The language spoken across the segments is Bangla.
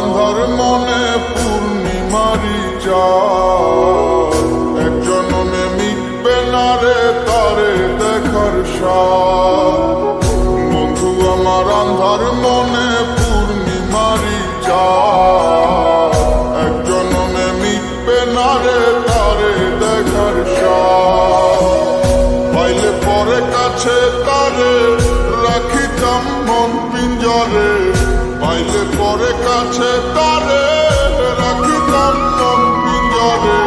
আন্ধার মনে পূর্ণিমারি চাঁদ, এক জন্মে মিটবে না রে তারে দেখার স্বাদ। বন্ধু আমার আন্ধার মনে পূর্ণিমারি চাঁদ, এক জন্মে মিটবে না রে তারে দেখার স্বাদ। পাইলে পরে কাছে তারে রাখিতাম মন পিঞ্জরে, পাইলে পরে কাছে তারে রাখিতাম মন পিঞ্জরে।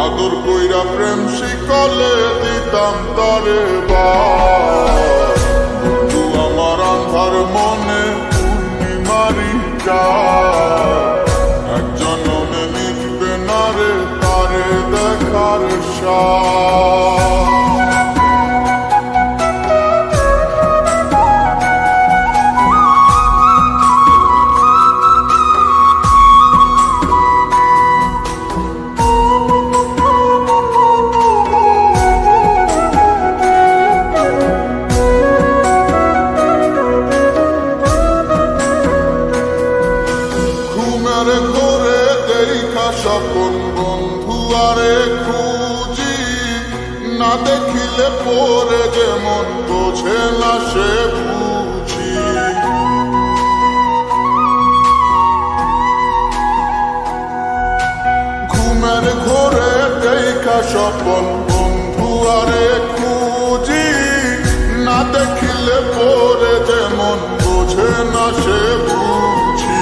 আদর কইরা প্রেম শিকলে দিতাম তারে বন্ধু আমার আন্ধার মনে পূর্ণিমারি চাঁদ, এক জন্মে মিটবে না রে তারে দেখার স্বাদ। ঘরে দেখা স্বপন বন্ধু আরে খুঁজি, না দেখিলে পরে যেমন বোঝে না সে বুঝি। ঘুমের ঘরে দেখা স্বপন বন্ধু আরে খুঁজি, না দেখিলে পরে যেমন বোঝে না সে বুঝি।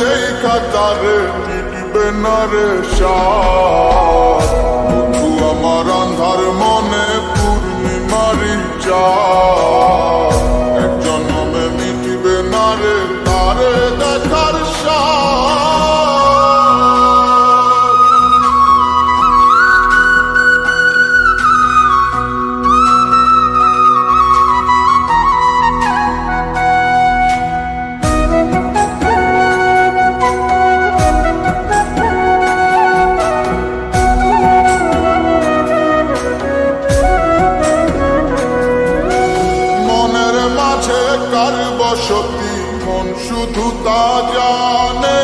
দেখা তারে মিটবে না রে স্বাদ, বন্ধু আমার আন্ধার মনে পূর্ণিমারি চাঁদ, এক জন্মে মিটবে না রে তারে দেখার স্বাদ। কার বসতি মন শুধু তা জানে,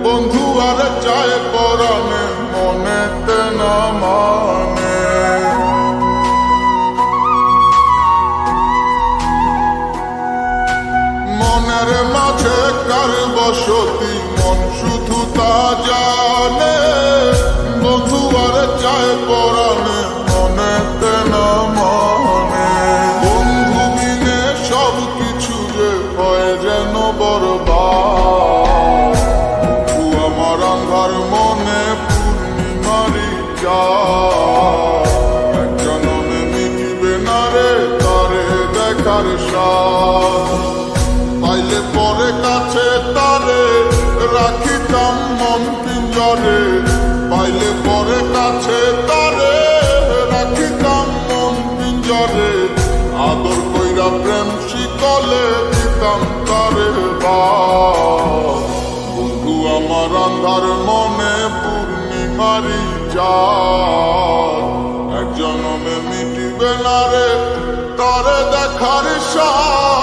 বন্ধু আর চায় পরাণে মনেতে না মানে। মনের মাঝে কার বসতি মন শুধু তা জানে, বন্ধু আর চায় পরাণে মনেতে না মানে। যেন বরবাদ, আমার আন্ধার মনে পূর্ণিমারি চাঁদ, এক জন্মে মিটবে না রে তারে দেখার স্বাদ। পাইলে পরে কাছে তারে রাখিতাম মন পিঞ্জরে, পাইলে পরে কাছে তারে রাখিতাম মন পিঞ্জরে। আদর কইরা প্রেম শিকলে দিতাম তারে বন্ধু আমার আন্ধার মনে পূর্ণিমারি চাঁদ, এক জন্মে মিটবে না রে তারে দেখার স্বাদ।